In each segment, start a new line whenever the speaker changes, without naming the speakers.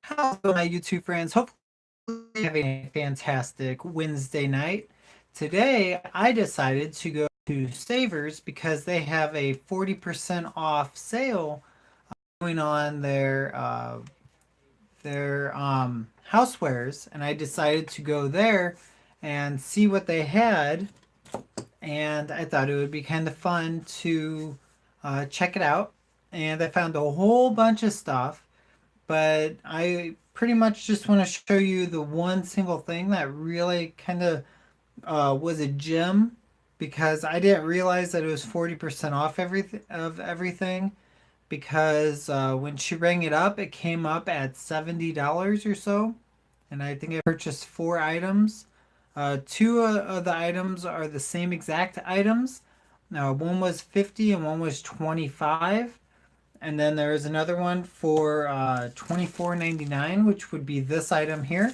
Hello, my YouTube friends. Hopefully, you're having a fantastic Wednesday night. Today, I decided to go to Savers because they have a 40% off sale going on their housewares, and I decided to go there and see what they had. And I thought it would be kind of fun to check it out. And I found a whole bunch of stuff, but I pretty much just want to show you the one single thing that really kind of was a gem because I didn't realize that it was 40% off everything because when she rang it up, it came up at $70 or so, and I think I purchased four items. Two of the items are the same exact items. Now, one was 50 and one was 25. And then there is another one for $24.99, which would be this item here,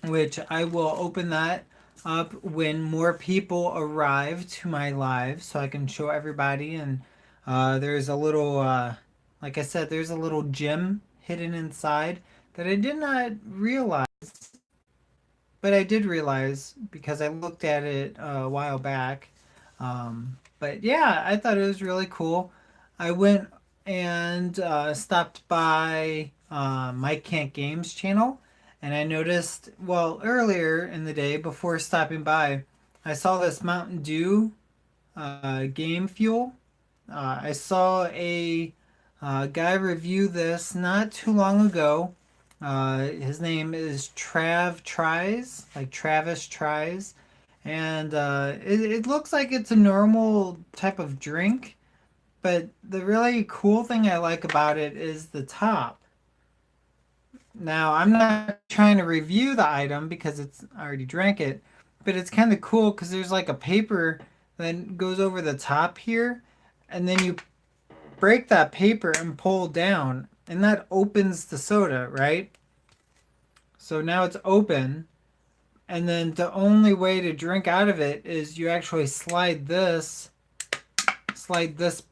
which I will open that up when more people arrive to my live so I can show everybody. And there's a little, like I said, there's a little gem hidden inside that I did not realize, but I did realize because I looked at it a while back. But yeah, I thought it was really cool. I went and stopped by Mike Can't Games channel, and I noticed, well, earlier in the day before stopping by, I saw this Mountain Dew game fuel. I saw a guy review this not too long ago. His name is Trav Tries, like Travis Tries, and it looks like it's a normal type of drink, but the really cool thing I like about it is the top. Now, I'm not trying to review the item because I already drank it, but it's kind of cool because there's like a paper that goes over the top here, and then you break that paper and pull down, and that opens the soda, right? So now it's open, and then the only way to drink out of it is you actually slide this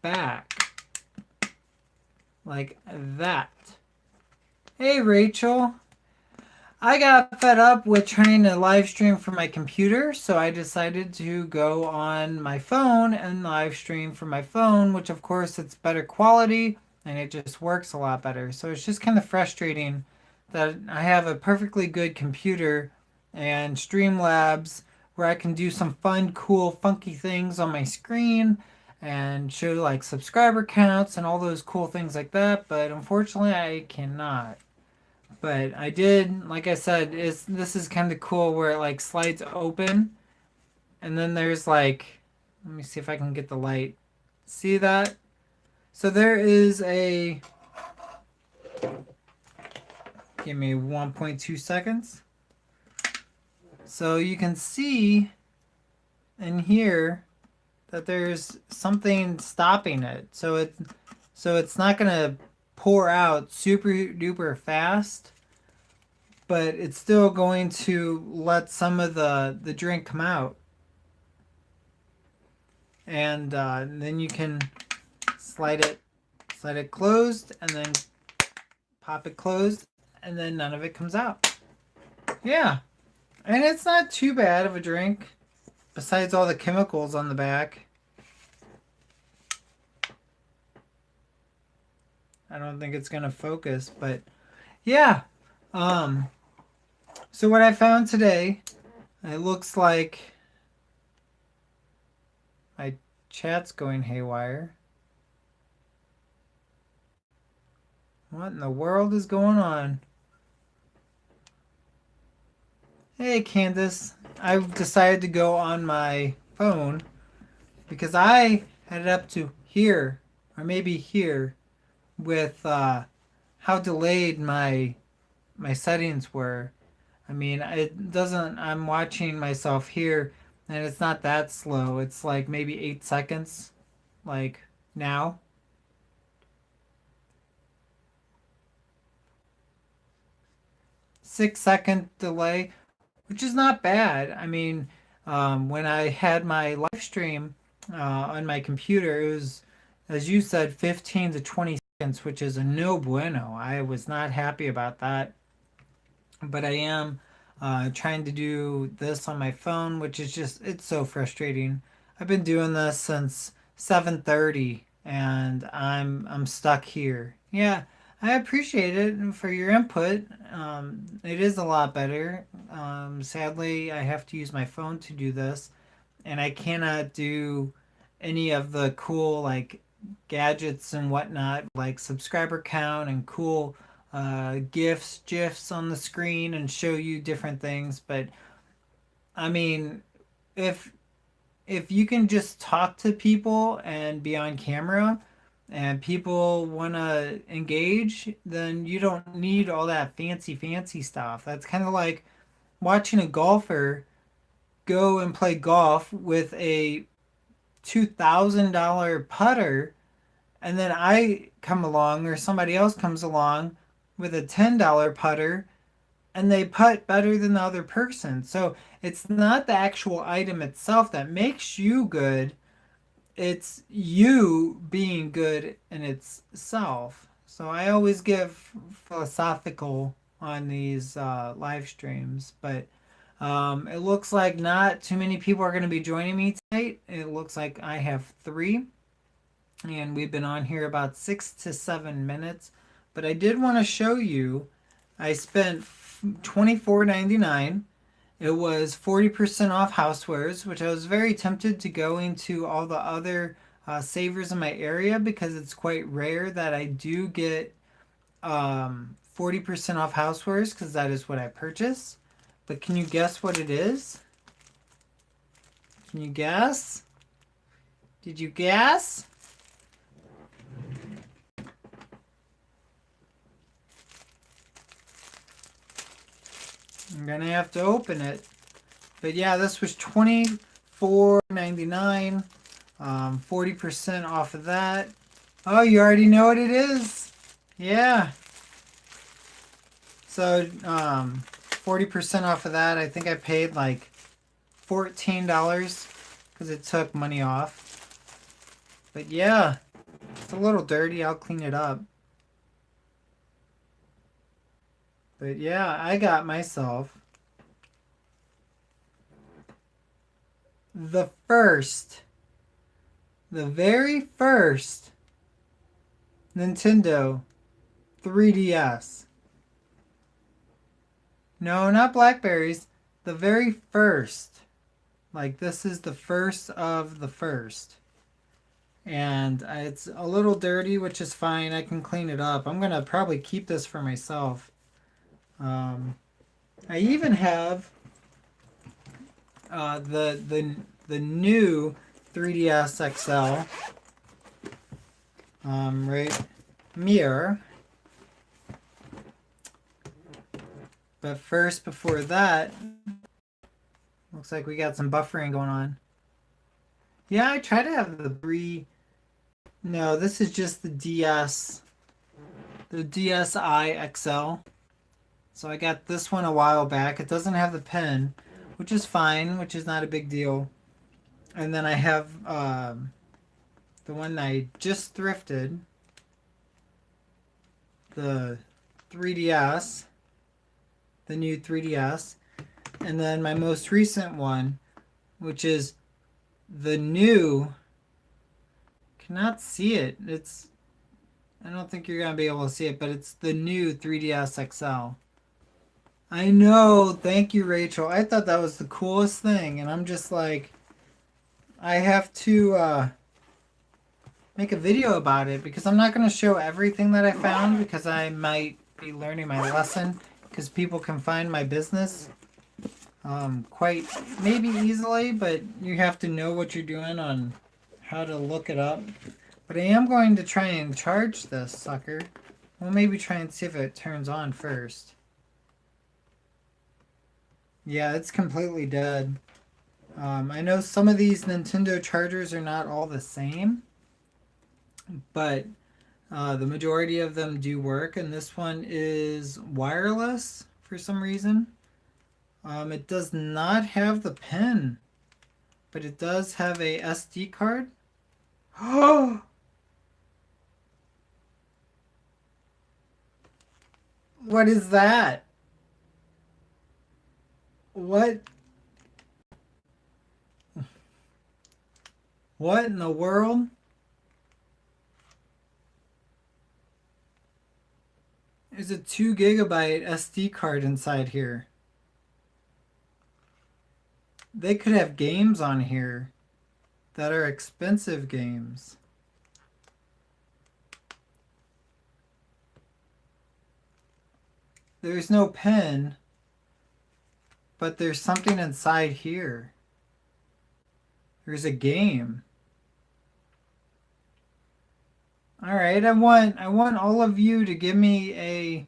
back like that. Hey Rachel, I got fed up with trying to live stream from my computer, so I decided to go on my phone and live stream from my phone, which of course it's better quality and it just works a lot better. So it's just kind of frustrating that I have a perfectly good computer and Streamlabs where I can do some fun, cool, funky things on my screen and show like subscriber counts and all those cool things like that, but unfortunately I cannot. But I did, like I said, this is kind of cool where it like slides open, and then there's like, let me see if I can get the light. See that? So there is a, give me 1.2 seconds. So you can see in here that there's something stopping it. So it's not gonna pour out super duper fast, but it's still going to let some of the drink come out. And then you can slide it closed, and then pop it closed, and then none of it comes out. Yeah, and it's not too bad of a drink, besides all the chemicals on the back. I don't think it's gonna focus, but yeah. Um, so what I found today, it looks like my chat's going haywire. What in the world is going on? Hey, Candace. I decided to go on my phone because I had it up to here, or maybe here, with how delayed my settings were. I mean, it doesn't. I'm watching myself here, and it's not that slow. It's like maybe 8 seconds, like now. 6 second delay, which is not bad. I mean, when I had my live stream on my computer, it was, as you said, 15 to 20 which is a no bueno. I was not happy about that, but I am trying to do this on my phone, which is just it's so frustrating. I've been doing this since 7:30, and I'm stuck here. Yeah, I appreciate it for your input. It is a lot better. Sadly, I have to use my phone to do this, and I cannot do any of the cool like gadgets and whatnot, like subscriber count and cool gifs on the screen and show you different things. But I mean, if if you can just talk to people and be on camera and people want to engage, then you don't need all that fancy stuff. That's kind of like watching a golfer go and play golf with a $2,000 putter, and then I come along or somebody else comes along with a $10 putter, and they putt better than the other person. So it's not the actual item itself that makes you good, it's you being good in itself. So I always get philosophical on these live streams, but it looks like not too many people are going to be joining me tonight. It looks like I have three, and we've been on here about 6 to 7 minutes. But I did want to show you. I spent $24.99. It was 40% off housewares, which I was very tempted to go into all the other savers in my area because it's quite rare that I do get 40% off housewares because that is what I purchase. But can you guess what it is? Can you guess? Did you guess? I'm gonna have to open it. But yeah, this was $24.99. 40% off of that. Oh, you already know what it is. Yeah. So 40% off of that. I think I paid like $14 because it took money off. But yeah, it's a little dirty. I'll clean it up. But yeah, I got myself the very first Nintendo 3DS. No, not Blackberries. The very first. Like, this is the first of the first. And it's a little dirty, which is fine. I can clean it up. I'm going to probably keep this for myself. I even have the new 3DS XL right mirror. But first, before that, looks like we got some buffering going on. Yeah, I try to have the No, this is just the DS, the DSi XL. So I got this one a while back. It doesn't have the pen, which is fine, which is not a big deal. And then I have the one I just thrifted, the 3DS, the new 3DS. And then my most recent one, which is the new, cannot see it. I don't think you're going to be able to see it, but it's the new 3DS XL. I know. Thank you, Rachel. I thought that was the coolest thing. And I'm just like, I have to make a video about it because I'm not going to show everything that I found because I might be learning my lesson because people can find my business quite maybe easily, but you have to know what you're doing on how to look it up. But I am going to try and charge this sucker. We'll maybe try and see if it turns on first. Yeah, it's completely dead. I know some of these Nintendo chargers are not all the same, but the majority of them do work, and this one is wireless for some reason. It does not have the pen, but it does have a SD card. Oh! What is that? What? What in the world? There's a 2 GB SD card inside here. They could have games on here that are expensive games. There's no pen, but there's something inside here. There's a game. All right, I want all of you to give me a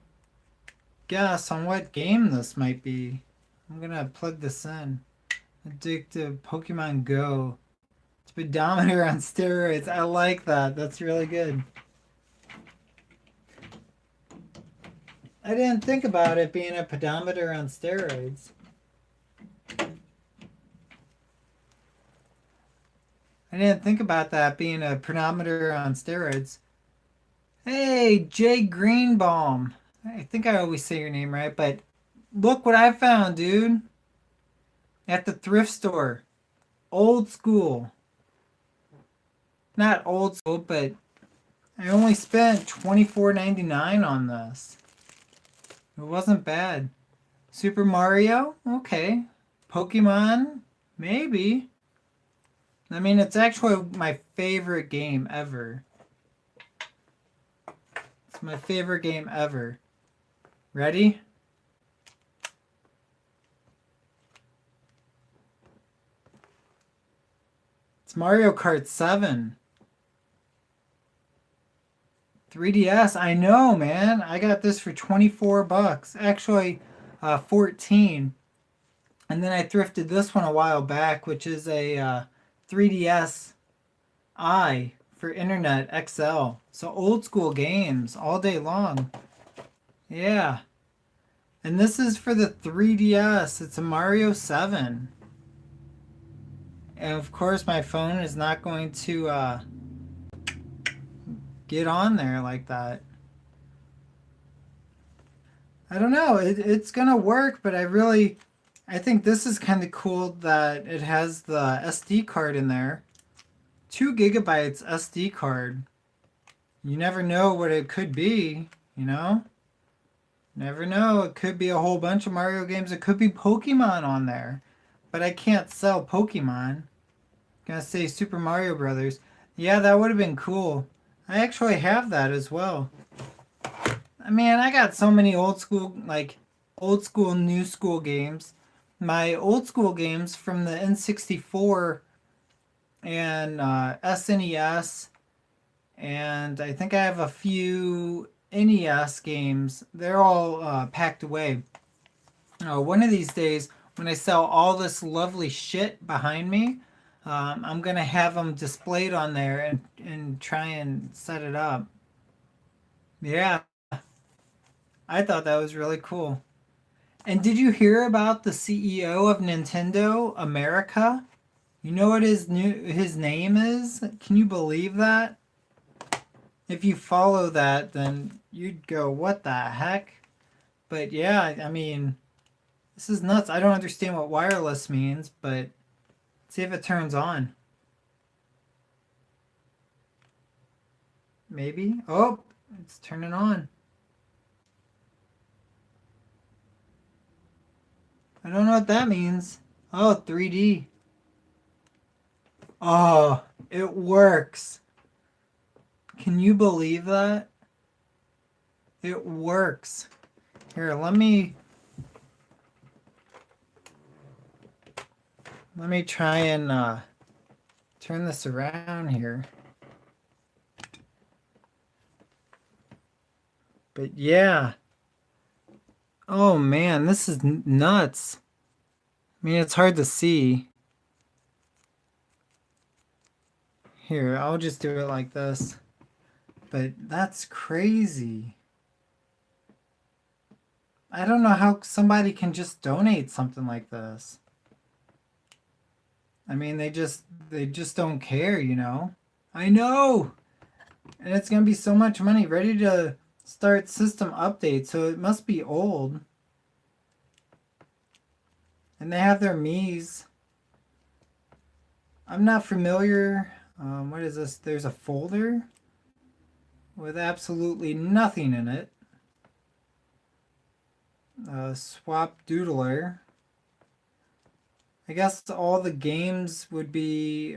guess on what game this might be. I'm gonna plug this in. Addictive Pokemon Go. Speedometer on steroids. I like that. That's really good. I didn't think about it being a pedometer on steroids. I didn't think about that being a pedometer on steroids. Hey, Jay Greenbaum. I think I always say your name right, but look what I found, dude. At the thrift store. Old school. Not old school, but I only spent $24.99 on this. It wasn't bad. Super Mario? Okay. Pokemon? Maybe. I mean, it's actually my favorite game ever. It's my favorite game ever. Ready? It's Mario Kart 7. 3DS. I know, man. I got this for 24 bucks. Actually, 14. And then I thrifted this one a while back, which is a 3DS I for Internet XL. So old school games all day long. Yeah. And this is for the 3DS. It's a Mario 7. And of course my phone is not going to get on there like that. I don't know. It's going to work, but I think this is kind of cool that it has the SD card in there. 2 GB SD card. You never know what it could be, you know? Never know. It could be a whole bunch of Mario games. It could be Pokemon on there. But I can't sell Pokemon. Gonna say Super Mario Brothers. Yeah, that would have been cool. I actually have that as well. I mean, I got so many old school, new school games. My old school games from the N64 and SNES, and I think I have a few NES games. They're all packed away. One of these days, when I sell all this lovely shit behind me, I'm gonna have them displayed on there and try and set it up. Yeah, I thought that was really cool. And did you hear about the CEO of Nintendo America? You know what his name is? Can you believe that? If you follow that, then you'd go, "What the heck?" But yeah, I mean, this is nuts. I don't understand what wireless means, but see if it turns on. Maybe. Oh, it's turning on. I don't know what that means. Oh, 3D. Oh, it works. Can you believe that? It works. Here, let me try and turn this around here. But yeah. Oh man, this is nuts. I mean, it's hard to see. Here, I'll just do it like this. But that's crazy. I don't know how somebody can just donate something like this. I mean, they just don't care, you know? I know. And it's going to be so much money ready to start system update, so it must be old. And they have their Miis. I'm not familiar. What is this? There's a folder with absolutely nothing in it. Swap Doodler. I guess all the games would be,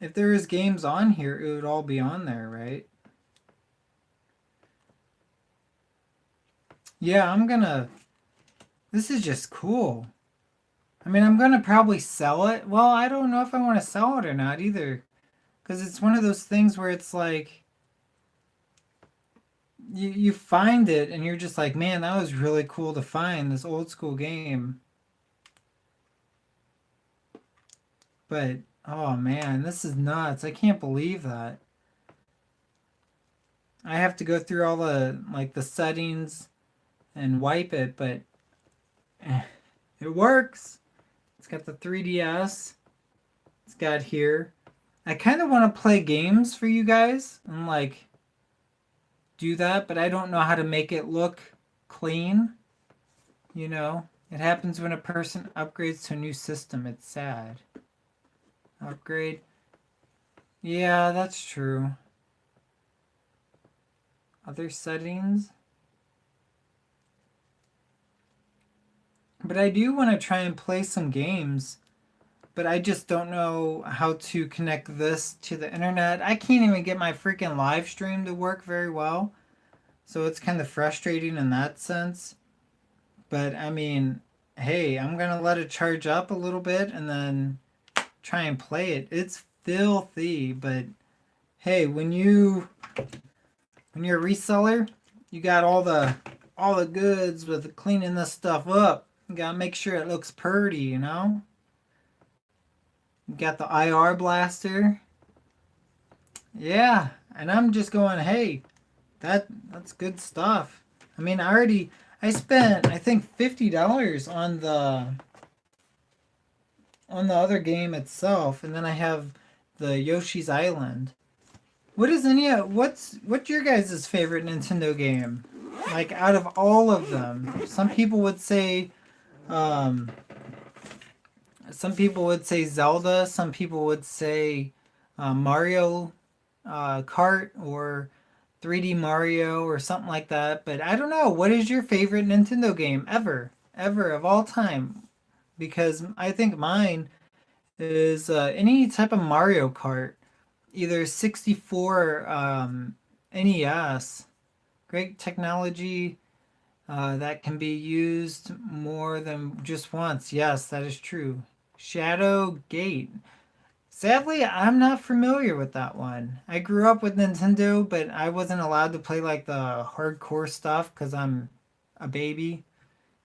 if there is games on here, it would all be on there, right? Yeah, this is just cool. I mean, I'm gonna probably sell it. Well, I don't know if I want to sell it or not either. Because it's one of those things where it's like, you find it and you're just like, man, that was really cool to find this old school game. But, oh man, this is nuts. I can't believe that. I have to go through all the settings and wipe it, but it works. It's got the 3DS. It's got here. I kind of want to play games for you guys and do that, but I don't know how to make it look clean. You know, it happens when a person upgrades to a new system. It's sad. Upgrade. Yeah, that's true. Other settings. But I do want to try and play some games. But I just don't know how to connect this to the internet. I can't even get my freaking live stream to work very well. So it's kind of frustrating in that sense. But I mean, hey, I'm going to let it charge up a little bit and then try and play it. It's filthy, but hey, when you're a reseller, you got all the goods with cleaning this stuff up. You got to make sure it looks pretty, you know? You got the IR blaster. Yeah, and I'm just going, hey, that's good stuff. I mean, I spent I think $50 on the other game itself, and then I have the Yoshi's Island. What's your guys' favorite Nintendo game? Like out of all of them, um, some people would say Zelda, some people would say Mario Kart or 3D Mario or something like that. But I don't know. What is your favorite Nintendo game ever of all time? Because I think mine is any type of Mario Kart, either 64 NES. Great technology that can be used more than just once. Yes, that is true. Shadow Gate. Sadly, I'm not familiar with that one. I grew up with Nintendo, but I wasn't allowed to play like the hardcore stuff because I'm a baby.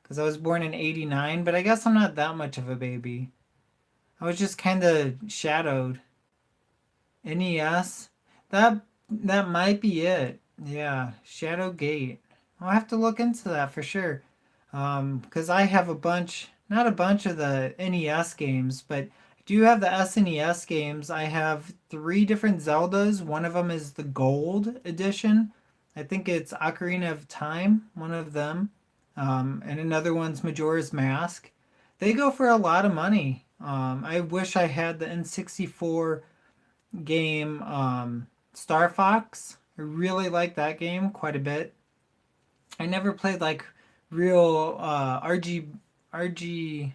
Because I was born in '89, but I guess I'm not that much of a baby. I was just kind of shadowed. NES? That might be it. Yeah, Shadow Gate. I'll have to look into that for sure. Because I have not a bunch of the NES games, but I do have the SNES games. I have three different Zeldas. One of them is the Gold Edition. I think it's Ocarina of Time, one of them. And another one's Majora's Mask. They go for a lot of money. I wish I had the N64 game Star Fox. I really like that game quite a bit. I never played like real RG RPG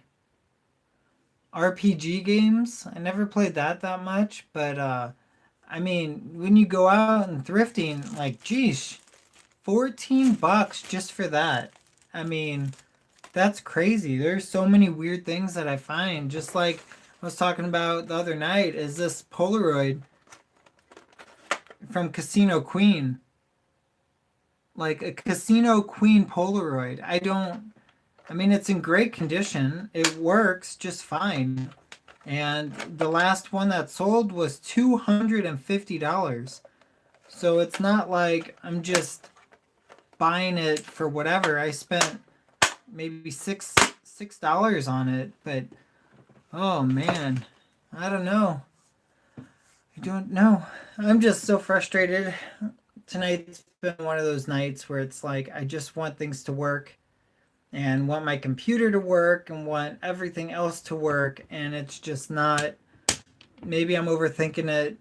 games. I never played that much, but I mean, when you go out and thrifting, like geez, $14 just for that. I mean, that's crazy. There's so many weird things that I find. Just like I was talking about the other night, is this Polaroid from Casino Queen. Like a Casino Queen Polaroid. I mean, it's in great condition. It works just fine. And the last one that sold was $250. So it's not like I'm just buying it for whatever. I spent maybe $6 on it, but oh man, I don't know. I don't know. I'm just so frustrated. Tonight's been one of those nights where it's like I just want things to work and want my computer to work and want everything else to work, and it's just not. Maybe I'm overthinking it,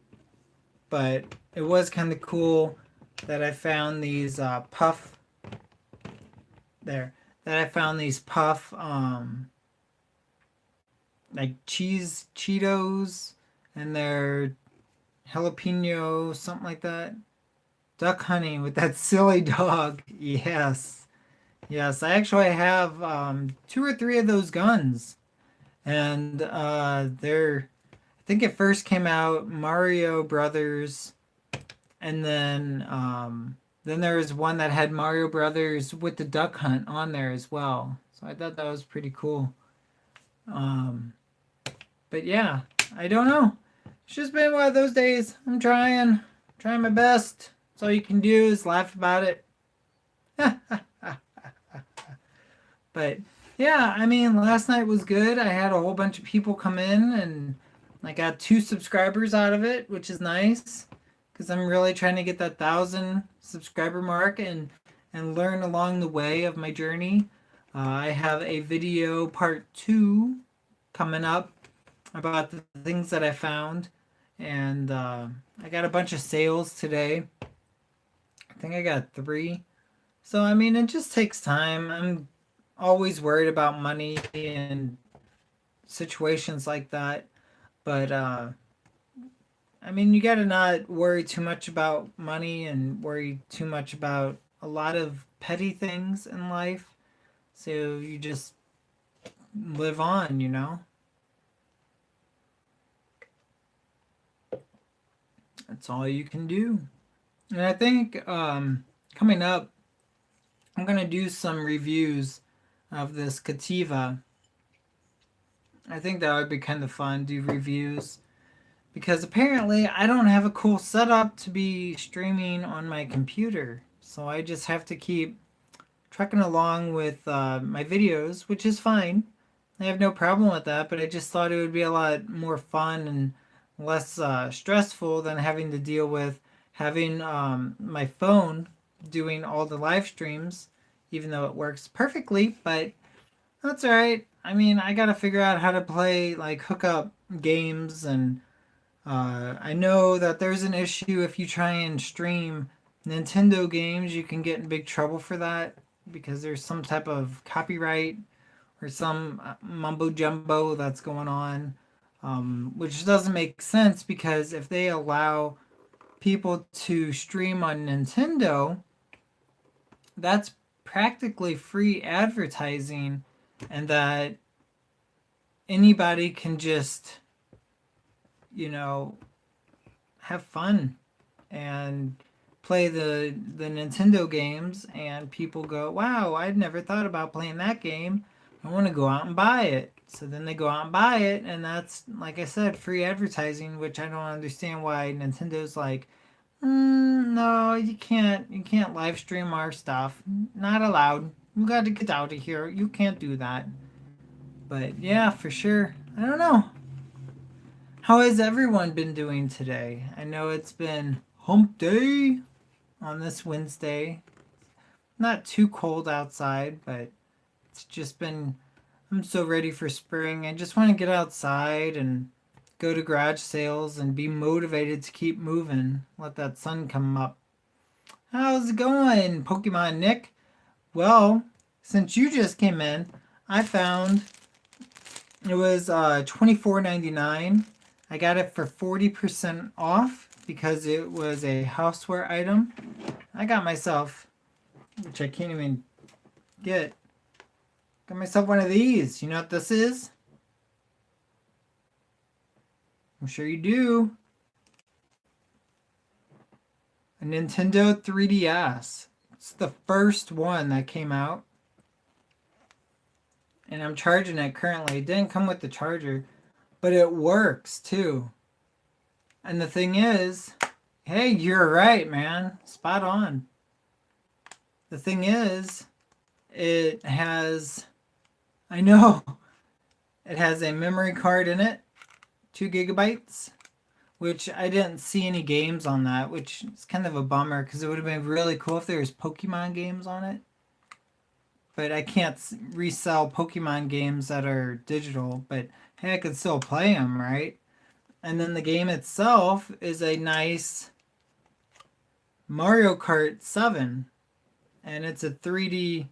but it was kind of cool that I found these puff there. That I found these puff like cheese Cheetos, and they're jalapeno something like that. Duck honey with that silly dog. Yes. Yes, I actually have two or three of those guns. And I think it first came out Mario Brothers, and then there was one that had Mario Brothers with the Duck Hunt on there as well. So I thought that was pretty cool. Um, but yeah, I don't know. It's just been one of those days. I'm trying my best. That's all you can do is laugh about it. But yeah, I mean, last night was good. I had a whole bunch of people come in, and I got 2 subscribers out of it, which is nice because I'm really trying to get that 1,000 subscriber mark and learn along the way of my journey. I have a video part 2 coming up about the things that I found, and I got a bunch of sales today. I think I got 3. So I mean, it just takes time. I'm always worried about money and situations like that. But I mean, you got to not worry too much about money and worry too much about a lot of petty things in life. So you just live on, you know? That's all you can do. And I think coming up, I'm going to do some reviews of this Cativa. I think that would be kind of fun, do reviews. Because apparently I don't have a cool setup to be streaming on my computer. So I just have to keep trucking along with my videos, which is fine. I have no problem with that, but I just thought it would be a lot more fun and less stressful than having to deal with having my phone doing all the live streams, even though it works perfectly. But that's all right. I mean, I got to figure out how to play, like, hook up games, and I know that there's an issue if you try and stream Nintendo games, you can get in big trouble for that because there's some type of copyright or some mumbo jumbo that's going on, which doesn't make sense because if they allow people to stream on Nintendo, that's practically free advertising, and that anybody can just, you know, have fun and play the Nintendo games, and people go, "Wow, I'd never thought about playing that game. I want to go out and buy it." So then they go out and buy it, and that's, like I said, free advertising, which I don't understand why Nintendo's like, no, you can't live stream our stuff. Not allowed. You got to get out of here. You can't do that." But yeah, for sure. I don't know. How has everyone been doing today? I know it's been hump day on this Wednesday. Not too cold outside, but it's just been. I'm so ready for spring. I just want to get outside and go to garage sales and be motivated to keep moving. Let that sun come up. How's it going, Pokemon Nick? Well, since you just came in, I found it was $24.99. I got it for 40% off because it was a houseware item. I got myself, which I can't even get, got myself one of these. You know what this is? I'm sure you do. A Nintendo 3DS. It's the first one that came out. And I'm charging it currently. It didn't come with the charger, but it works too. And the thing is, hey, you're right, man. Spot on. The thing is, it has, I know, it has a memory card in it, 2 gigabytes, which I didn't see any games on that, which is kind of a bummer because it would have been really cool if there was Pokemon games on it. But I can't resell Pokemon games that are digital, but hey, I could still play them, right? And then the game itself is a nice Mario Kart 7, and it's a 3DS.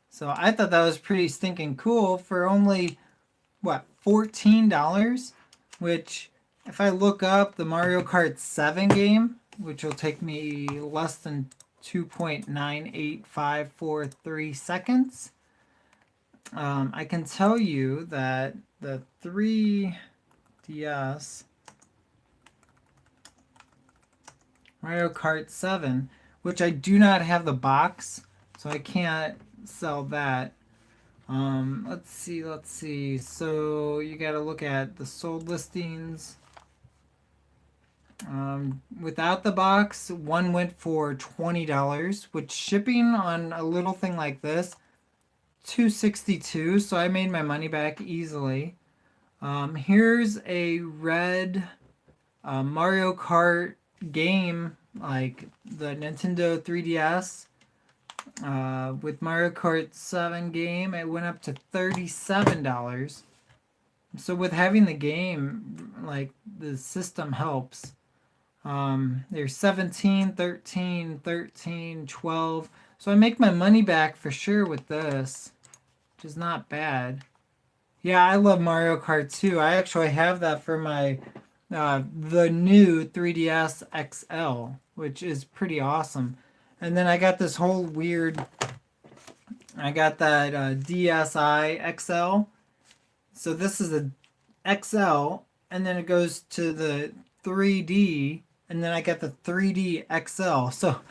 So I thought that was pretty stinking cool for only, what, $14? Which, if I look up the Mario Kart 7 game, which will take me less than 2.98543 seconds, I can tell you that the 3DS Mario Kart 7, which I do not have the box, so I can't sell that. Let's see. So you got to look at the sold listings. Without the box, one went for $20, which shipping on a little thing like this, $2.62. So I made my money back easily. Here's a red Mario Kart game, like the Nintendo 3DS. With Mario Kart 7 game, it went up to $37. So with having the game, like the system helps. There's 17, 13, 13, 12. So I make my money back for sure with this, which is not bad. Yeah, I love Mario Kart 2. I actually have that for my the new 3DS XL, which is pretty awesome. And then I got this whole weird. I got that DSi XL. So this is a XL, and then it goes to the 3D, and then I got the 3D XL. So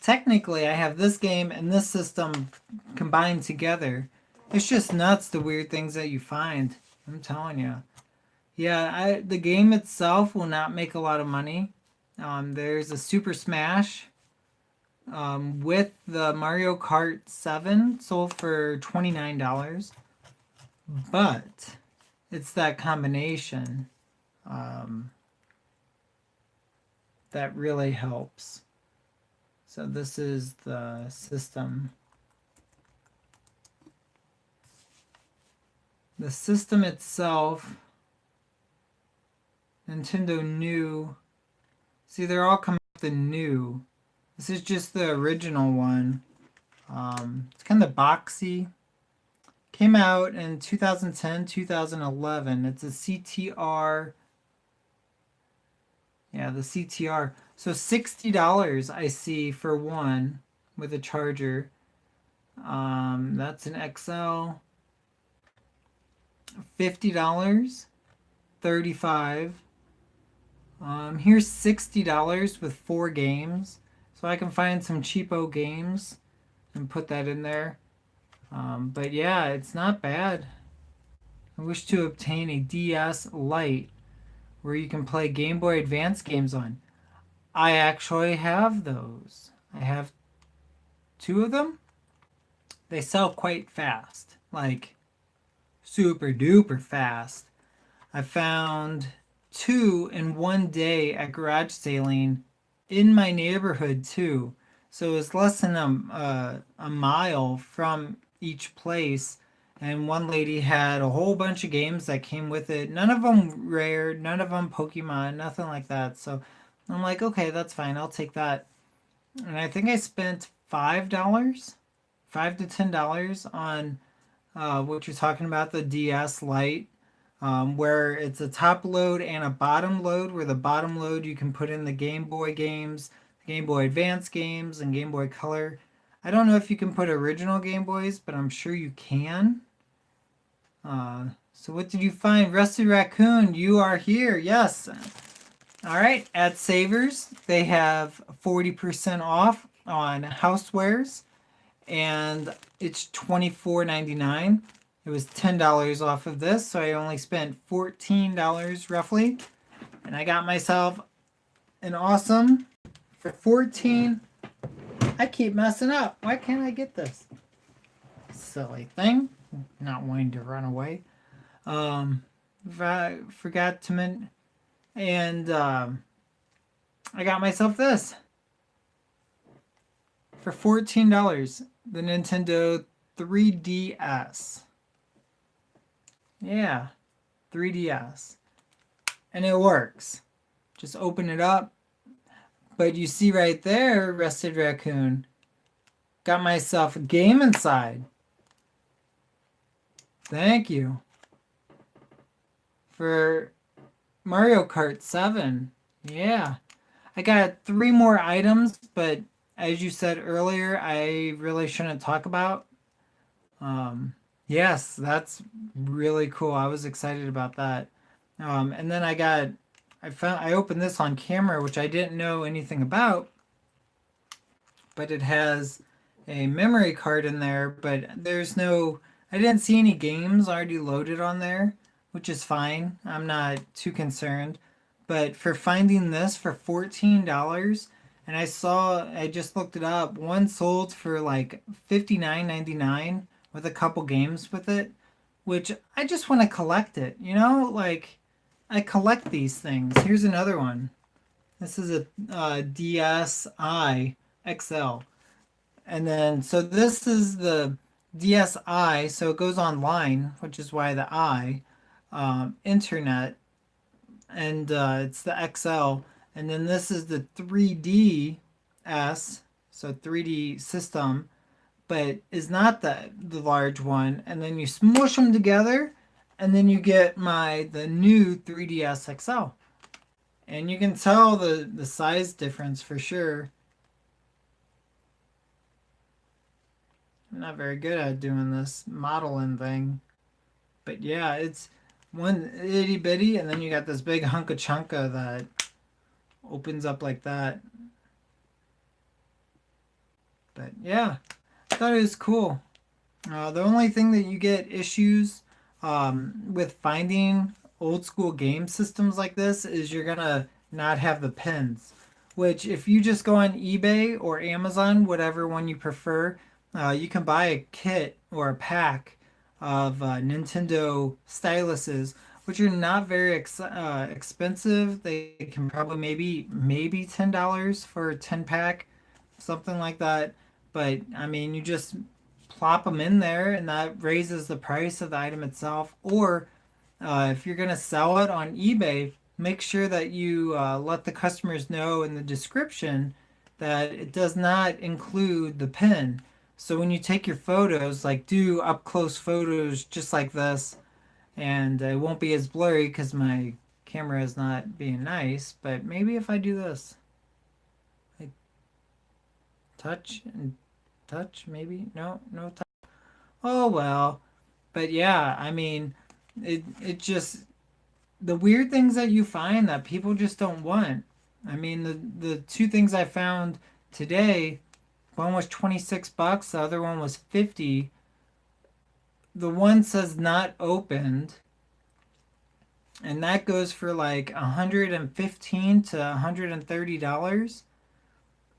technically, I have this game and this system combined together. It's just nuts the weird things that you find. I'm telling you. Yeah, the game itself will not make a lot of money. There's a Super Smash with the Mario Kart 7 sold for $29. But it's that combination that really helps. So this is the system. The system itself, Nintendo New. See, they're all coming with the new. This is just the original one. It's kind of boxy. Came out in 2010, 2011. It's a CTR. Yeah, the CTR. So $60 I see for one with a charger. That's an XL. $50. 35. Here's $60 with 4 games. So I can find some cheapo games and put that in there. But yeah, it's not bad. I wish to obtain a DS Lite where you can play Game Boy Advance games on. I actually have those. I have 2 of them. They sell quite fast, like super duper fast. I found 2 in one day at garage sailing in my neighborhood too. So it was less than a mile from each place. And one lady had a whole bunch of games that came with it. None of them rare, none of them Pokemon, nothing like that. So I'm like, okay, that's fine. I'll take that. And I think I spent $5, $5 to $10 on what you're talking about, the DS Lite, where it's a top load and a bottom load, where the bottom load you can put in the Game Boy games, the Game Boy Advance games, and Game Boy Color. I don't know if you can put original Game Boys, but I'm sure you can. So what did you find? Rusty Raccoon, you are here. Yes. All right. At Savers, they have 40% off on housewares, and it's $24.99. It was $10 off of this, so I only spent $14 roughly. And I got myself an awesome for 14. I keep messing up. Why can't I get this? Silly thing. Not wanting to run away. Forgot to mention. And I got myself this for $14. The Nintendo 3DS. Yeah, 3DS. And it works. Just open it up. But you see right there, Rusted Raccoon, got myself a game inside. Thank you. For Mario Kart 7. Yeah. I got 3 more items, but as you said earlier, I really shouldn't talk about. Yes, that's really cool. I was excited about that. And then I opened this on camera, which I didn't know anything about, but it has a memory card in there, but I didn't see any games already loaded on there, which is fine. I'm not too concerned. But for finding this for $14, and I just looked it up, one sold for like $59.99 with a couple games with it, which I just want to collect it, you know? Like, I collect these things. Here's another one. This is a DSi XL. And then, so this is the DSi, so it goes online, which is why the I, internet, and it's the XL. And then this is the 3DS, so 3D system, but is not the large one. And then you smush them together, and then you get the new 3DS XL. And you can tell the size difference for sure. I'm not very good at doing this modeling thing. But yeah, it's one itty bitty, and then you got this big hunk of chunka that opens up like that. But yeah, I thought it was cool. The only thing that you get issues with finding old school game systems like this is you're gonna not have the pins. Which, if you just go on eBay or Amazon, whatever one you prefer, you can buy a kit or a pack of Nintendo styluses, which are not very expensive. They can probably maybe $10 for a 10 pack, something like that. But I mean, you just plop them in there, and that raises the price of the item itself. Or if you're gonna sell it on eBay, make sure that you let the customers know in the description that it does not include the pin. So when you take your photos, like do up close photos just like this, and it won't be as blurry because my camera is not being nice. But maybe if I do this, like touch and touch, maybe no touch. Oh well. But yeah, I mean, it just the weird things that you find that people just don't want. I mean, the two things I found today, one was $26, the other one was 50. The one says not opened, and that goes for like 115 to $130.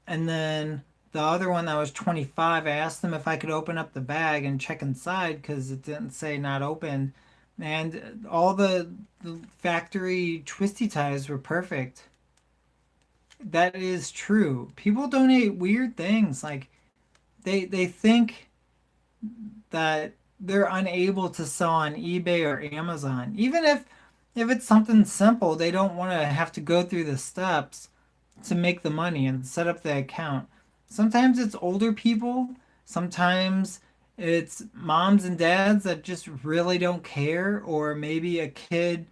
And then the other one that was 25, I asked them if I could open up the bag and check inside because it didn't say not open. And all the factory twisty ties were perfect. That is true. People donate weird things. Like they think that they're unable to sell on eBay or Amazon. Even if it's something simple, they don't want to have to go through the steps to make the money and set up the account. Sometimes it's older people, sometimes it's moms and dads that just really don't care, or maybe a kid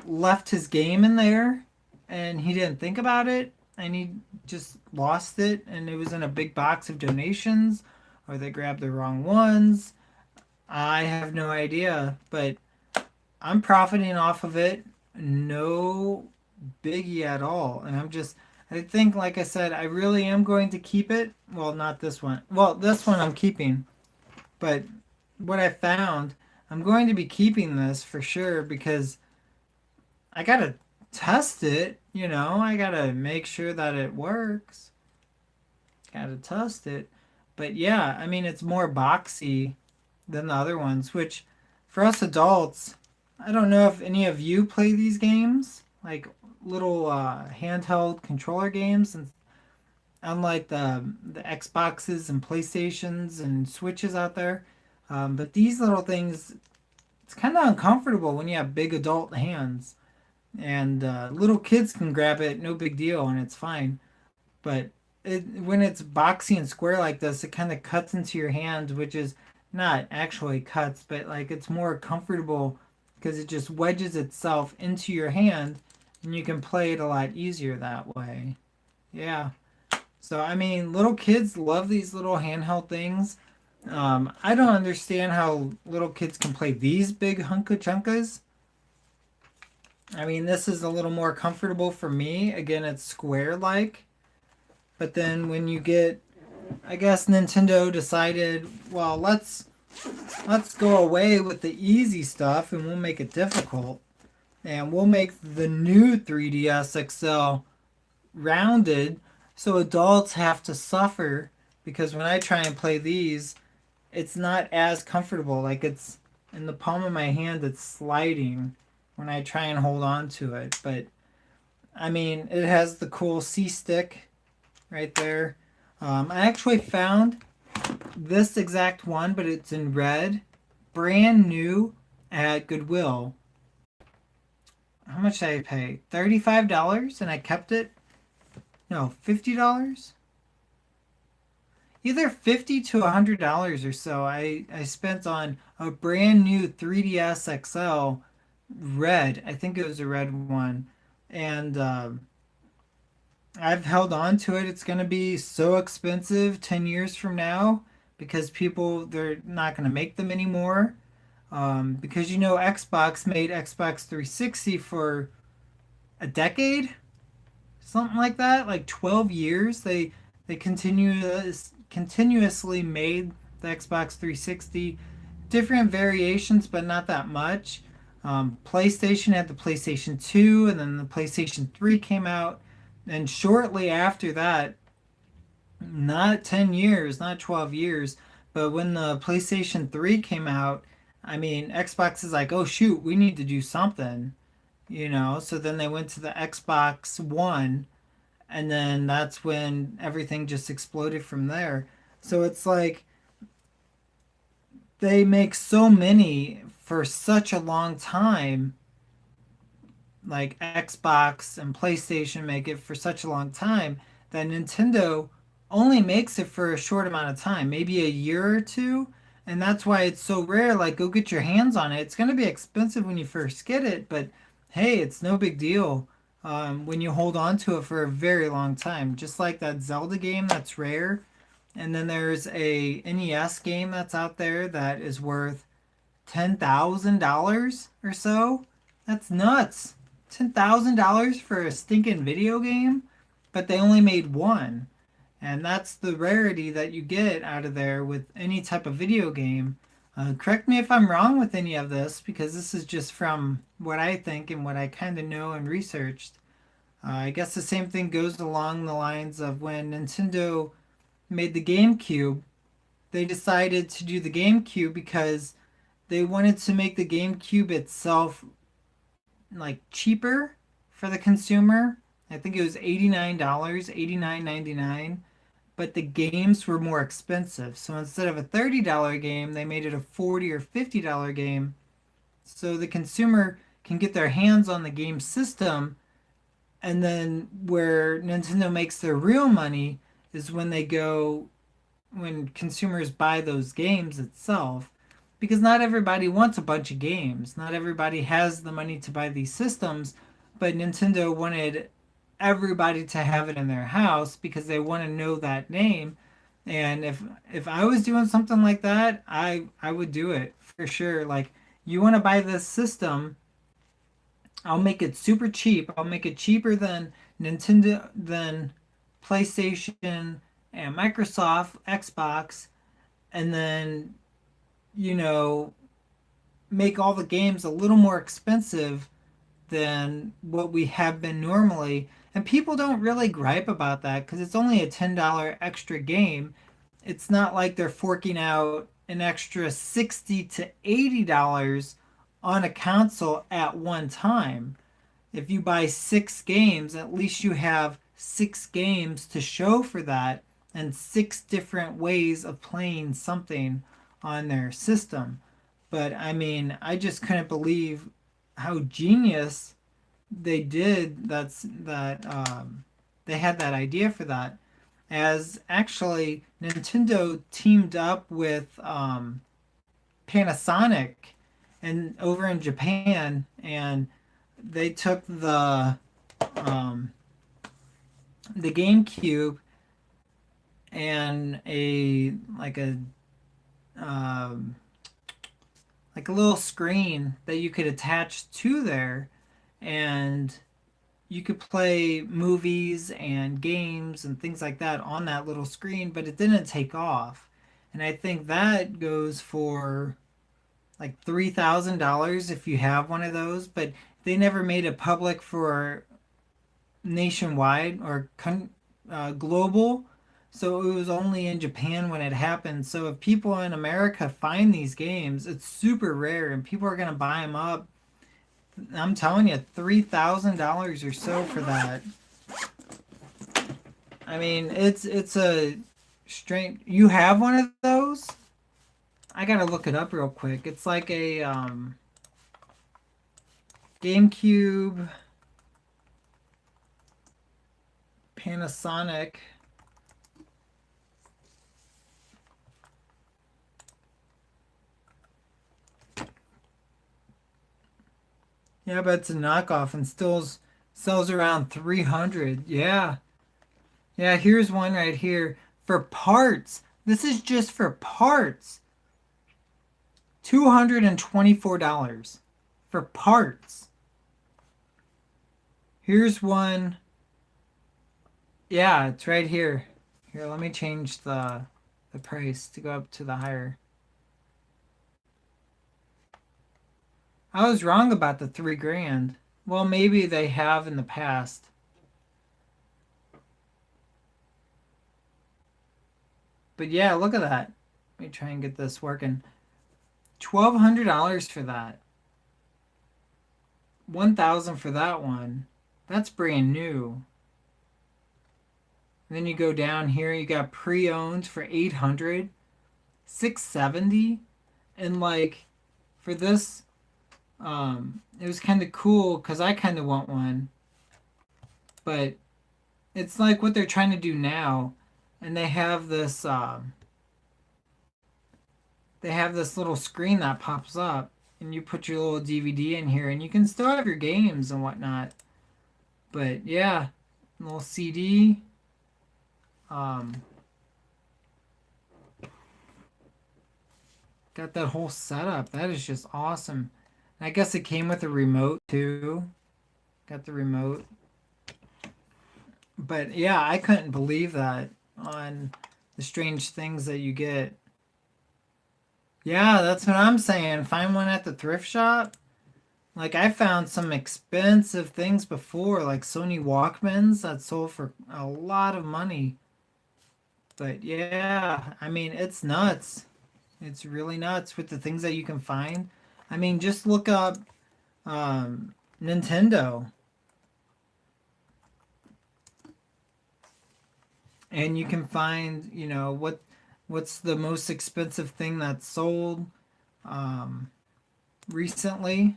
left his game in there and he didn't think about it and he just lost it and it was in a big box of donations, or they grabbed the wrong ones. I have no idea, but I'm profiting off of it. No biggie at all. And I think, like I said, I really am going to keep it. Well, not this one. Well, this one I'm keeping. But what I found, I'm going to be keeping this for sure because I gotta test it. I gotta make sure that it works. Gotta test it. But yeah, I mean, it's more boxy than the other ones, which for us adults, I don't know if any of you play these games, like little handheld controller games, and unlike the Xboxes and PlayStations and Switches out there. But these little things, it's kind of uncomfortable when you have big adult hands, and little kids can grab it, no big deal, and it's fine. But when it's boxy and square like this, it kind of cuts into your hand, which is not actually cuts, but like it's more comfortable because it just wedges itself into your hand, and you can play it a lot easier that way. Yeah. So I mean, little kids love these little handheld things. I don't understand how little kids can play these big hunka chunkas. I mean, this is a little more comfortable for me. Again, it's square like. But then when you get, I guess Nintendo decided, well, let's go away with the easy stuff and we'll make it difficult. And we'll make the new 3DS XL rounded so adults have to suffer because when I try and play these, it's not as comfortable. Like it's in the palm of my hand, it's sliding when I try and hold on to it. But I mean, it has the cool C stick right there. I actually found this exact one, but it's in red, brand new at Goodwill. How much did I pay? $35, and I kept it. No, $50. Either $50 to $100 or so. I spent on a brand new 3DS XL red. I think it was a red one, and I've held on to it. It's going to be so expensive 10 years from now because people, they're not going to make them anymore. Because Xbox made Xbox 360 for a decade, something like that, like 12 years. They continuously made the Xbox 360, different variations, but not that much. PlayStation had the PlayStation 2, and then the PlayStation 3 came out. And shortly after that, not 10 years, not 12 years, but when the PlayStation 3 came out, I mean, Xbox is like, oh shoot, we need to do something, So then they went to the Xbox One, and then that's when everything just exploded from there. So it's like they make so many for such a long time, like Xbox and PlayStation make it for such a long time that Nintendo only makes it for a short amount of time, maybe a year or two. And that's why it's so rare. Like, go get your hands on it. It's going to be expensive when you first get it, but hey, it's no big deal when you hold on to it for a very long time. Just like that Zelda game that's rare. And then there's a NES game that's out there that is worth $10,000 or so. That's nuts. $10,000 for a stinking video game, but they only made one. And that's the rarity that you get out of there with any type of video game. Correct me if I'm wrong with any of this, because this is just from what I think and what I kind of know and researched. I guess the same thing goes along the lines of when Nintendo made the GameCube. They decided to do the GameCube because they wanted to make the GameCube itself like cheaper for the consumer. I think it was $89, $89.99, but the games were more expensive. So instead of a $30 game, they made it a $40 or $50 game so the consumer can get their hands on the game system. And then where Nintendo makes their real money is when consumers buy those games itself, because not everybody wants a bunch of games. Not everybody has the money to buy these systems, but Nintendo wanted everybody to have it in their house because they want to know that name. And if I was doing something like that, I would do it for sure. Like, you want to buy this system, I'll make it super cheap. I'll make it cheaper than PlayStation and Microsoft, Xbox, and then you know, make all the games a little more expensive than what we have been normally. And people don't really gripe about that because it's only a $10 extra game. It's not like they're forking out an extra $60 to $80 on a console at one time. If you buy 6 games, at least you have 6 games to show for that and 6 different ways of playing something on their system. But I mean, I just couldn't believe how genius they did. They had that idea for that. As actually Nintendo teamed up with Panasonic and over in Japan, and they took um, the GameCube and um, like a little screen that you could attach to there, and you could play movies and games and things like that on that little screen, but it didn't take off. And I think that goes for like $3,000 if you have one of those, but they never made it public for nationwide or global. So it was only in Japan when it happened. So if people in America find these games, it's super rare and people are going to buy them up. I'm telling you, $3,000 or so for that. I mean, it's a strange. You have one of those? I gotta look it up real quick. It's like a GameCube Panasonic. Yeah, but it's a knockoff and still sells around 300. Yeah. Yeah, here's one right here for parts. This is just for parts. $224 for parts. Here's one. Yeah, it's right here. Here, let me change the price to go up to the higher. I was wrong about the 3 grand. Well, maybe they have in the past. But yeah, look at that. Let me try and get this working. $1,200 for that. 1,000 for that one. That's brand new. And then you go down here, you got pre-owned for 800, 670, and like for this, it was kind of cool because I kind of want one, but it's like what they're trying to do now, and they have this little screen that pops up, and you put your little DVD in here, and you can still have your games and whatnot. But yeah, little CD. Um, got that whole setup. That is just awesome. And I guess it came with a remote too. Got the remote. But yeah, I couldn't believe that on the strange things that you get. Yeah, that's what I'm saying. Find one at the thrift shop. Like I found some expensive things before, like Sony Walkmans that sold for a lot of money. But yeah, I mean, it's nuts. It's really nuts with the things that you can find. I mean, just look up Nintendo and you can find, what's the most expensive thing that's sold um, recently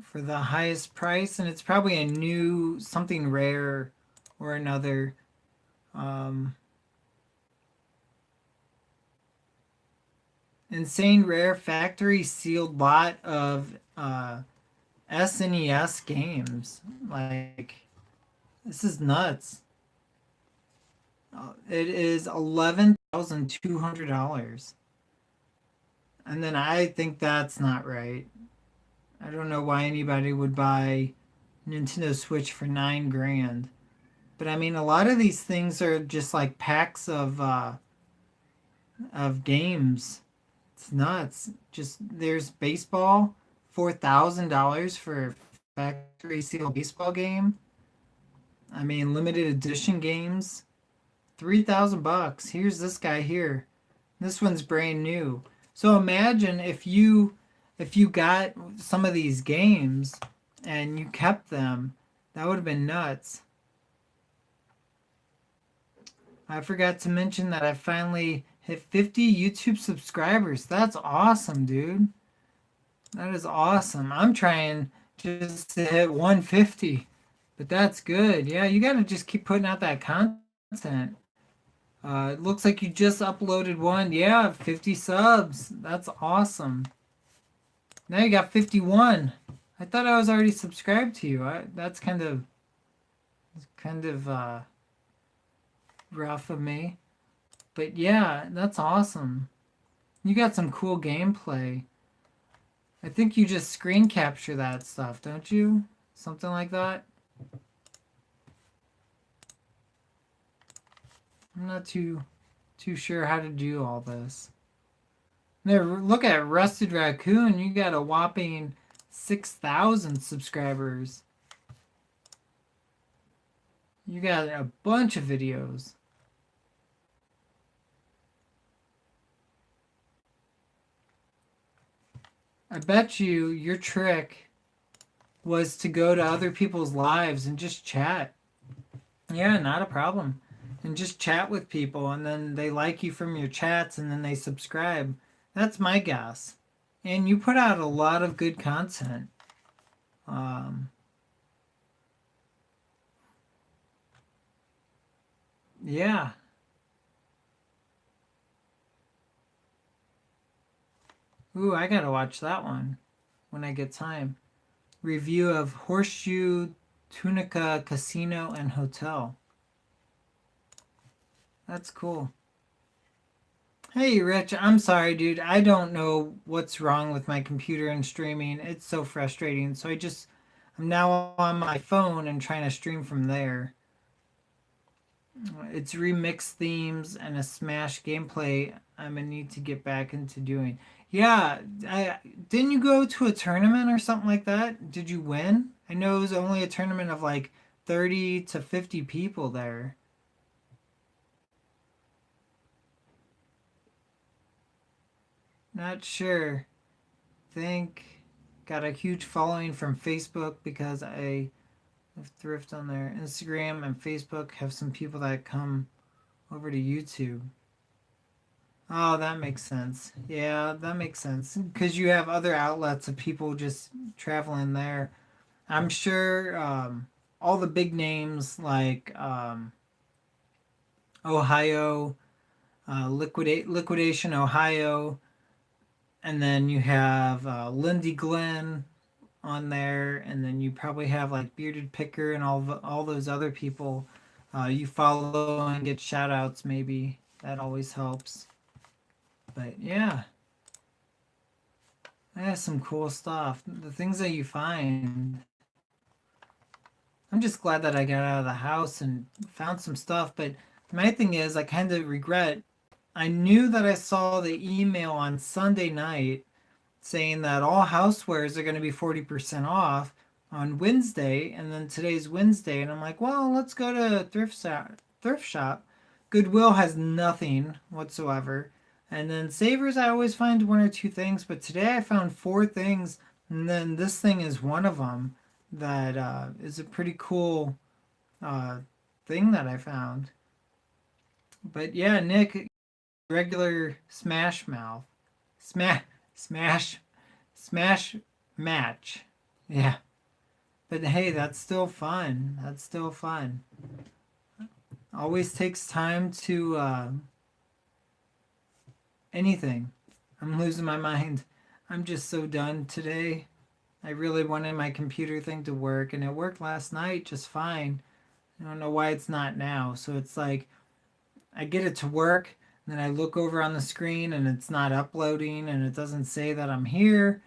for the highest price, and it's probably a new something rare or another. Um, Insane rare factory sealed lot of SNES games. Like, this is nuts. It is $11,200. And then I think that's not right. I don't know why anybody would buy Nintendo Switch for 9 grand. But I mean, a lot of these things are just like packs of games. It's nuts. Just there's baseball, $4,000 for a factory sealed baseball game. I mean, limited edition games, $3,000. Here's this guy here. This one's brand new. So imagine if you got some of these games and you kept them, that would have been nuts. I forgot to mention that I finally hit 50 YouTube subscribers. That's awesome, dude. That is awesome. I'm trying just to hit 150, but that's good. Yeah, you got to just keep putting out that content. It looks like you just uploaded one. Yeah, 50 subs. That's awesome. Now you got 51. I thought I was already subscribed to you. That's kind of rough of me. But yeah, that's awesome. You got some cool gameplay. I think you just screen capture that stuff, don't you? Something like that. I'm not too sure how to do all this. There, look at Rusted Raccoon. You got a whopping 6,000 subscribers. You got a bunch of videos. I bet you your trick was to go to other people's lives and just chat. Yeah, not a problem. And just chat with people, and then they like you from your chats, and then they subscribe. That's my guess. And you put out a lot of good content. Um, yeah. Ooh, I gotta watch that one when I get time. Review of Horseshoe Tunica Casino and Hotel. That's cool. Hey, Rich, I'm sorry, dude. I don't know what's wrong with my computer and streaming. It's so frustrating. I'm now on my phone and trying to stream from there. It's remix themes and a Smash gameplay I'm gonna need to get back into doing. Yeah, didn't you go to a tournament or something like that? Did you win? I know it was only a tournament of like 30 to 50 people there. Not sure. Think got a huge following from Facebook because I have thrift on there. Instagram and Facebook have some people that come over to YouTube. Oh, that makes sense. Yeah, that makes sense. Because you have other outlets of people just traveling there. I'm sure all the big names like Ohio, Liquidation Ohio, and then you have Lindy Glenn on there, and then you probably have like Bearded Picker and all those other people you follow and get shout outs maybe. That always helps. But yeah, that's some cool stuff. The things that you find. I'm just glad that I got out of the house and found some stuff. But my thing is, I kind of regret. I knew that I saw the email on Sunday night saying that all housewares are going to be 40% off on Wednesday, and then today's Wednesday, and I'm like, well, let's go to Thrift shop. Goodwill has nothing whatsoever. And then Savers, I always find one or two things, but today I found four things, and then this thing is one of them that is a pretty cool uh, thing that I found. But yeah, Nick, regular Smash Mouth. Smash, smash match. Yeah. But hey, that's still fun. That's still fun. Always takes time to anything. I'm losing my mind. I'm just so done today. I really wanted my computer thing to work, and it worked last night just fine. I don't know why it's not now. So it's like I get it to work, and then I look over on the screen and it's not uploading and it doesn't say that I'm here.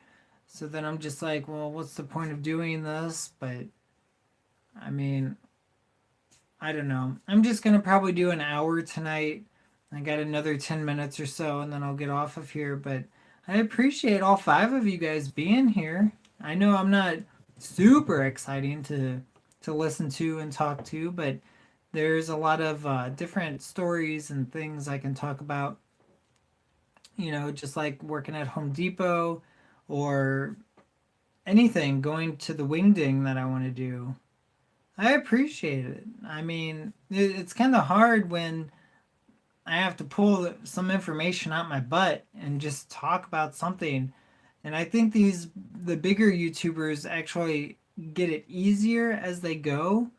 So then I'm just like, well, what's the point of doing this? But I mean, I don't know. I'm just going to probably do an hour tonight. I got another 10 minutes or so and then I'll get off of here. But I appreciate all five of you guys being here. I know I'm not super exciting to listen to and talk to, but there's a lot of different stories and things I can talk about. just like working at Home Depot or anything, going to the wingding that I want to do. I appreciate it. I mean, it's kind of hard when I have to pull some information out my butt and just talk about something. And I think the bigger YouTubers actually get it easier as they go,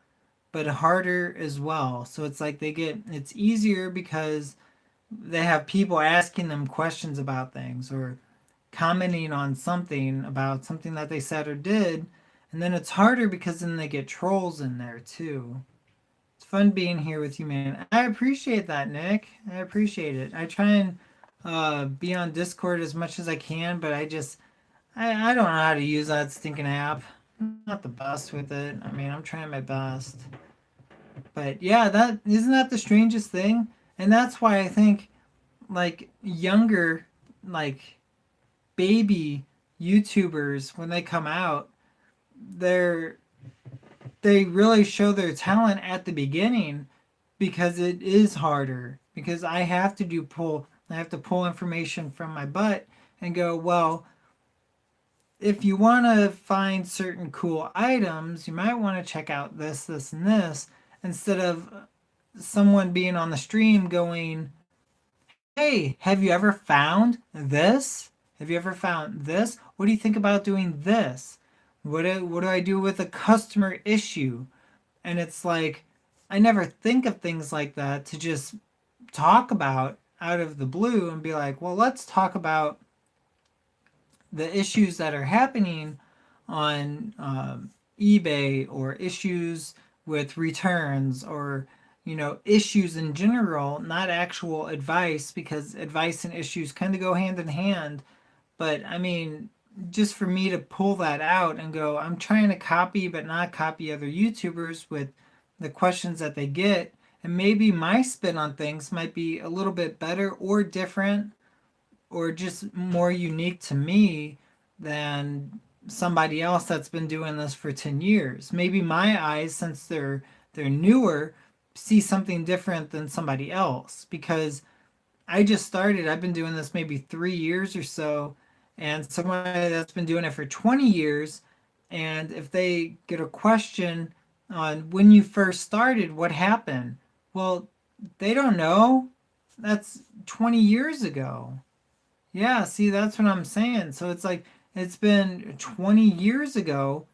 but harder as well. So it's like it's easier because they have people asking them questions about things or commenting on something about something that they said or did. And then it's harder because then they get trolls in there too. It's fun being here with you, man. I appreciate that, Nick. I appreciate it. I try and be on Discord as much as I can, but I don't know how to use that stinking app. I'm not the best with it. I mean, I'm trying my best. But yeah, that isn't that the strangest thing? And that's why I think like younger, like baby YouTubers when they come out, they're they really show their talent at the beginning because it is harder because I have to pull information from my butt and go, well, if you want to find certain cool items, you might want to check out this and this instead of someone being on the stream going, hey, have you ever found this? Have you ever found this? What do you think about doing this? What do I do with a customer issue? And it's like, I never think of things like that to just talk about out of the blue and be like, well, let's talk about the issues that are happening on eBay or issues with returns or issues in general, not actual advice because advice and issues kind of go hand in hand. But I mean, just for me to pull that out and go, I'm trying to copy but not copy other YouTubers with the questions that they get. And maybe my spin on things might be a little bit better or different or just more unique to me than somebody else that's been doing this for 10 years. Maybe my eyes, since they're newer, see something different than somebody else because I just started. I've been doing this maybe 3 years or so, and somebody that's been doing it for 20 years, and if they get a question on when you first started, what happened? Well, they don't know. That's 20 years ago. Yeah, see, that's what I'm saying. So it's like it's been 20 years ago.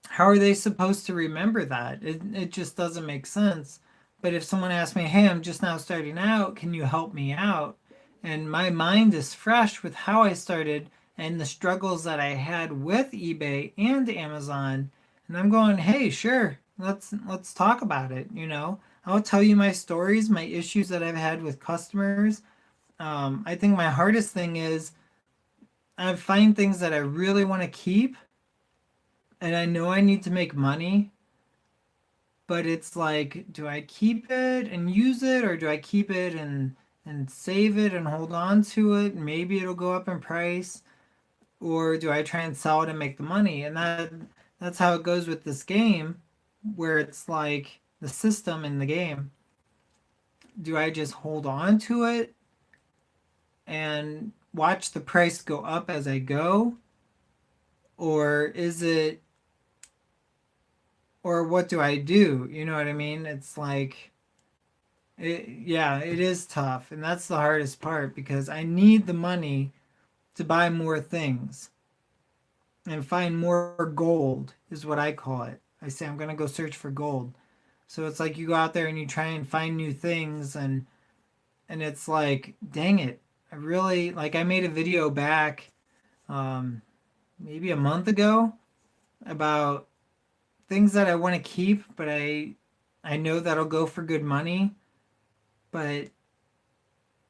How are they supposed to remember that? It just doesn't make sense. But if someone asks me, hey, I'm just now starting out, can you help me out? And my mind is fresh with how I started and the struggles that I had with eBay and Amazon. And I'm going, hey, sure, let's talk about it, I'll tell you my stories, my issues that I've had with customers. I think my hardest thing is I find things that I really want to keep and I know I need to make money, but it's like, do I keep it and use it or do I keep it and save it and hold on to it? Maybe it'll go up in price, or do I try and sell it and make the money? And that's how it goes with this game, where it's like the system in the game. Do I just hold on to it and watch the price go up as I go? Or is it, or what do I do? You know what I mean? It's like, yeah, it is tough. And that's the hardest part because I need the money to buy more things and find more gold, is what I call it. I say I'm going to go search for gold. So it's like you go out there and you try and find new things and it's like, dang it. I really like I made a video back um maybe a month ago about things that I want to keep, but I know that'll go for good money, but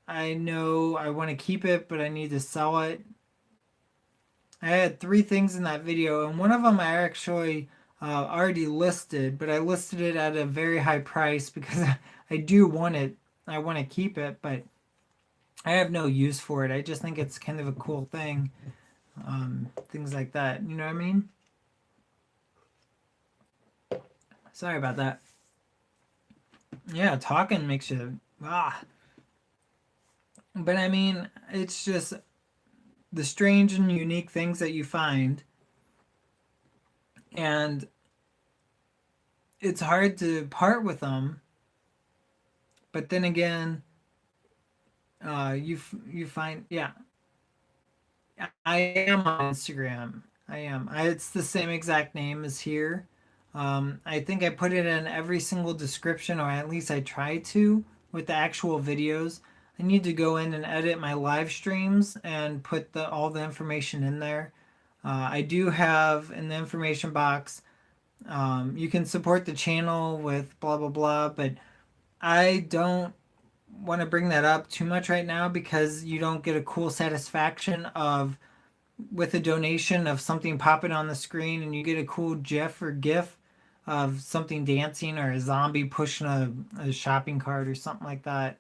I know I want to keep it, but I need to sell it. I had three things in that video, and one of them I actually already listed, but I listed it at a very high price because I do want it. I want to keep it, but I have no use for it. I just think it's kind of a cool thing. Things like that. You know what I mean? Sorry about that. Yeah, talking makes you But I mean, it's just the strange and unique things that you find, and it's hard to part with them. But then again, you find, yeah, I am on Instagram. I am. It's the same exact name as here. I think I put it in every single description, or at least I try to, with the actual videos. I need to go in and edit my live streams and put all the information in there. I do have in the information box. You can support the channel with blah blah blah, but I don't want to bring that up too much right now because you don't get a cool satisfaction of with a donation of something popping on the screen and you get a cool GIF or GIF of something dancing or a zombie pushing a shopping cart or something like that.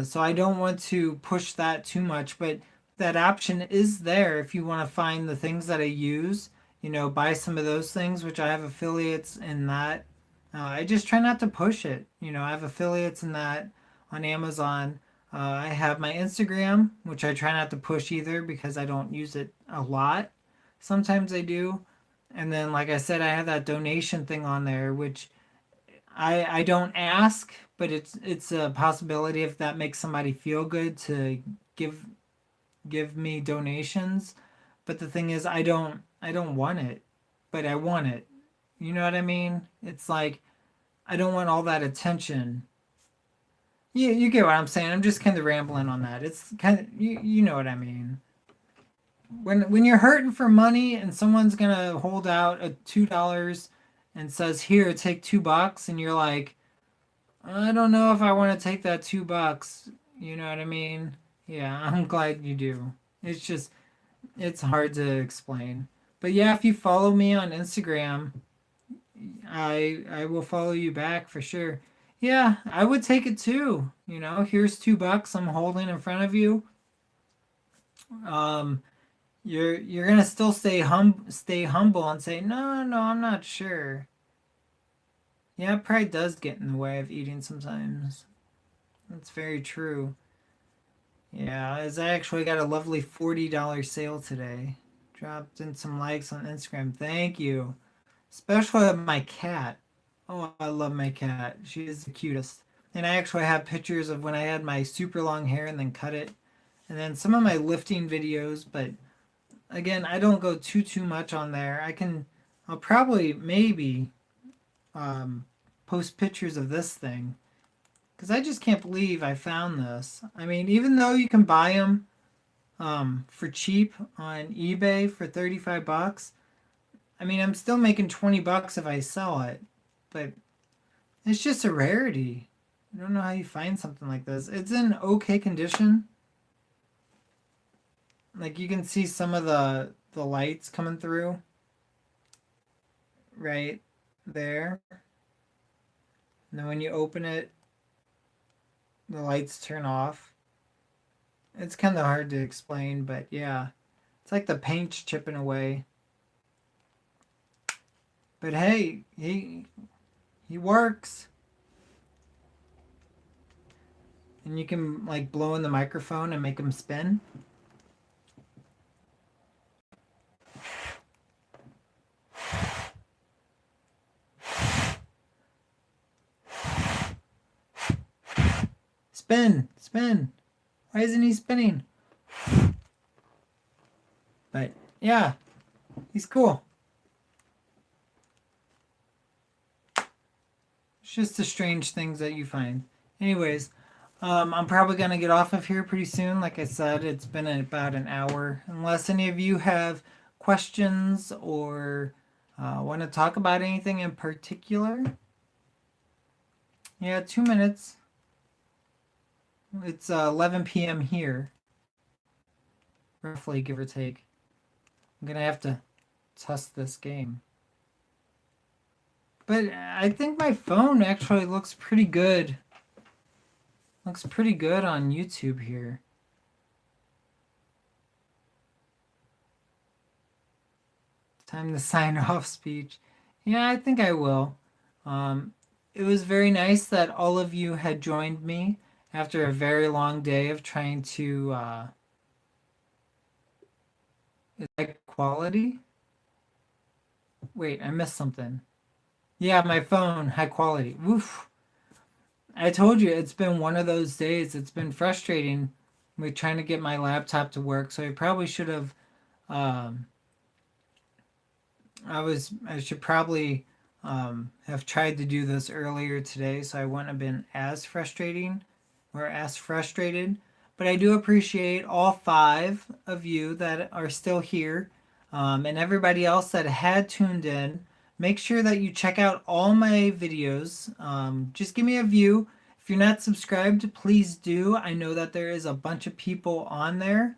So I don't want to push that too much, but that option is there if you want to find the things that I use. Buy some of those things, which I have affiliates in that. I just try not to push it. I have affiliates in that on Amazon. I have my Instagram, which I try not to push either because I don't use it a lot. Sometimes I do. And then, like I said, I have that donation thing on there, which I don't ask, but it's a possibility if that makes somebody feel good to give give me donations. But the thing is, I don't want it, but I want it. You know what I mean? It's like I don't want all that attention. You get what I'm saying. I'm just kind of rambling on that. It's kind of you know what I mean. When you're hurting for money and someone's gonna hold out a $2 and says here take $2 and you're like I don't know if I want to take that $2. You know what I mean? Yeah, I'm glad you do. It's just it's hard to explain. But yeah, if you follow me on Instagram, I will follow you back for sure. Yeah, I would take it too. Here's $2 I'm holding in front of you. Um, you're gonna still stay humble and say no, no, I'm not sure. Yeah, pride does get in the way of eating sometimes. That's very true. Yeah, as I actually got a lovely $40 sale today. Dropped in some likes on Instagram. Thank you. Especially of my cat. Oh, I love my cat. She is the cutest. And I actually have pictures of when I had my super long hair and then cut it. And then some of my lifting videos, but again, I don't go too much on there. I'll probably maybe um, post pictures of this thing because I just can't believe I found this. I mean, even though you can buy them for cheap on eBay for $35, I mean, I'm still making $20 if I sell it, but it's just a rarity. I don't know how you find something like this. It's in okay condition. Like you can see some of the lights coming through right there. And then when you open it, the lights turn off. It's kind of hard to explain, but yeah. It's like the paint's chipping away. But hey, he works. And you can like blow in the microphone and make him spin. Spin, spin. Why isn't he spinning? But yeah, he's cool. It's just the strange things that you find. Anyways, I'm probably gonna get off of here pretty soon. Like I said, it's been about an hour. Unless any of you have questions or want to talk about anything in particular. Yeah, 2 minutes. It's 11 p.m. here, roughly, give or take. I'm gonna have to test this game. But I think my phone actually looks pretty good. Looks pretty good on YouTube here. Time to sign off speech. Yeah, I think I will. Um, it was very nice that all of you had joined me after a very long day of trying to is that quality? Wait, I missed something. Yeah, my phone, high quality. Woof. I told you it's been one of those days. It's been frustrating with trying to get my laptop to work. So I probably should have. Um, I should probably have tried to do this earlier today, so I wouldn't have been as frustrating or as frustrated. But I do appreciate all five of you that are still here, and everybody else that had tuned in. Make sure that you check out all my videos. Just give me a view. If you're not subscribed, please do. I know that there is a bunch of people on there,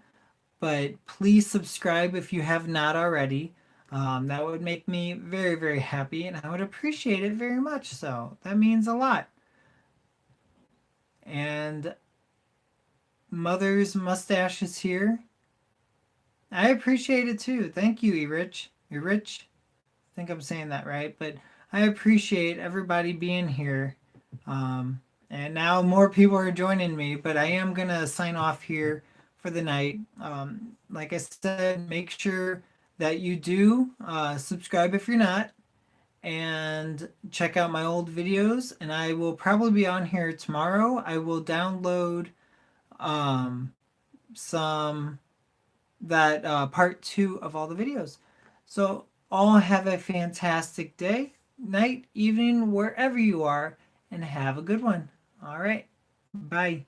but please subscribe if you have not already. That would make me very, very happy, and I would appreciate it very much. So that means a lot. And Mother's mustache is here. I appreciate it too. Thank you, Erich. Erich? I think I'm saying that right, but I appreciate everybody being here. And now more people are joining me, but I am going to sign off here for the night. Like I said, make sure that you do subscribe if you're not, and check out my old videos. And I will probably be on here tomorrow. I will download um, some that part two of all the videos. So all have a fantastic day, night, evening, wherever you are, and have a good one. All right. Bye.